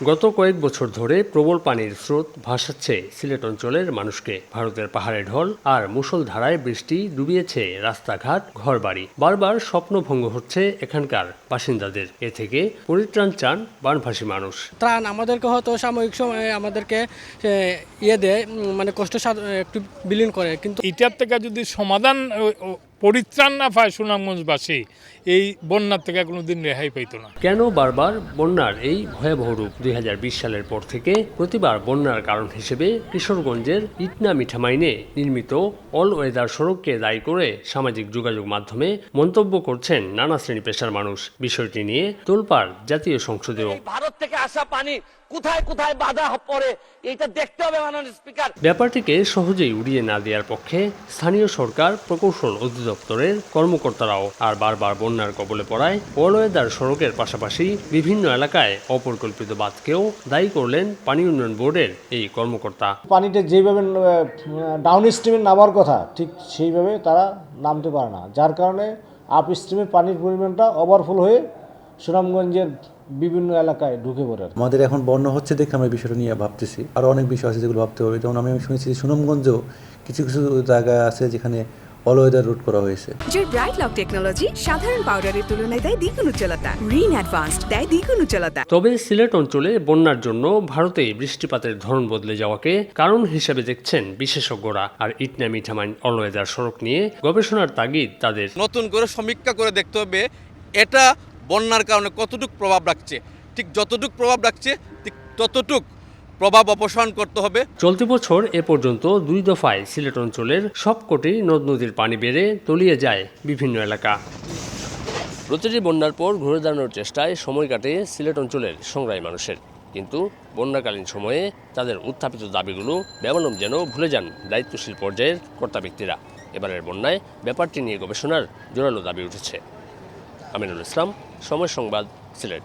গত কয়েক বছর ধরে প্রবল পানির স্রোত ভাসাচ্ছে সিলেট অঞ্চলের মানুষকে। ভারতের পাহাড়ে ঢল আর মুষলধারায় বৃষ্টি ডুবিয়েছে রাস্তাঘাট, ঘরবাড়ি। বারবার স্বপ্নভঙ্গ হচ্ছে এখানকার বাসিন্দাদের। এ থেকে পরিত্রাণ চান বানভাসী মানুষ। ত্রাণ আমাদেরকে হয়তো সাময়িক সময়ে আমাদেরকে দেয়, মানে কষ্ট একটু বিলীন করে, কিন্তু এটার থেকে যদি সমাধান পরিত্রাণ না পায় সুনামগঞ্জবাসী, এই বন্যার থেকে কোনোদিন রেহাই পাইতো না। কেন বারবার বন্যার এই ভয়াবহ রূপ? 2020 সালের পর থেকে প্রতিবার বন্যার কারণ হিসেবে কিশোরগঞ্জের ইটনা মিঠামাইনে নির্মিত অল ওয়েদার সড়ককে দায়ী করে সামাজিক যোগাযোগ মাধ্যমে মন্তব্য করছেন নানা শ্রেণী পেশার মানুষ। বিষয়টি নিয়ে তোলপাড় জাতীয় সংসদেও। ভারত থেকে আসা পানি কোথায় কোথায় বাধা পড়ে এটা দেখতে হবে মাননীয় স্পিকার। ব্যাপারটিকে সহজেই উড়িয়ে না দেওয়ার পক্ষে স্থানীয় সরকার, প্রকৌশল অধিদপ্তরের কর্মকর্তারাও। আর বারবার বন্যার কবলে পড়ায় অল ওয়েদার সড়কের পাশাপাশি বিভিন্ন এলাকায় অপরিকল্পিত বাঁধকেও দায়ী করলেন পানি উন্নয়ন বোর্ডের এই কর্মকর্তা। পানিটা যেভাবে ডাউন স্ট্রিমে নামার কথা ঠিক সেইভাবে তারা নামতে পারে না, যার কারণে আপ স্ট্রিমে পানির পরিমাণটা ওভারফ্লো হয়ে সুনামগঞ্জের বিভিন্ন এলাকায় ঢুকে পড়ে। আমাদের এখন বন্যা হচ্ছে দেখে আমরা বিষয়টা নিয়ে ভাবতেছি, আরও অনেক বিষয় আছে যেগুলো ভাবতে হবে। যেমন আমি শুনেছি সুনামগঞ্জেও কিছু কিছু জায়গা আছে যেখানে অল ওয়েদার রুট করা হয়েছে। জয় ব্রাইট লক টেকনোলজি সাধারণ পাউডারের তুলনায় দেয় দ্বিগুণ উজ্জ্বলতা, রিন অ্যাডভান্সড দেয় দ্বিগুণ উজ্জ্বলতা। তবে সিলেট অঞ্চলে বন্যার জন্য ভারতে বৃষ্টিপাতের ধরন বদলে যাওয়াকে কারণ হিসেবে দেখছেন বিশেষজ্ঞরা। আর ইটনা মিঠামাইন অল ওয়েদার সড়ক নিয়ে গবেষণার তাগিদ তাদের। নতুন করে সমীক্ষা করে দেখতে হবে এটা বন্যার কারণে কতটুকু প্রভাব রাখছে। ঠিক যতটুকু প্রভাব রাখছে ঠিক ততটুকু প্রভাব অপসারণ করতে হবে। চলতি বছর এ পর্যন্ত 2 দফায় সিলেট অঞ্চলের সবকটি নদ নদীর পানি বেড়ে তলিয়ে যায় বিভিন্ন এলাকা। প্রতিটি বন্যার পর ঘুরে দাঁড়ানোর চেষ্টায় সময় কাটে সিলেট অঞ্চলের সংগ্রামী মানুষের। কিন্তু বন্যাকালীন সময়ে তাদের উত্থাপিত দাবিগুলো বেমালুম যেন ভুলে যান দায়িত্বশীল পর্যায়ের কর্তা ব্যক্তিরা। এবারের বন্যায় ব্যাপারটি নিয়ে গবেষণার জোরালো দাবি উঠেছে। আমিনুল ইসলাম, সময় সংবাদ, সিলেট।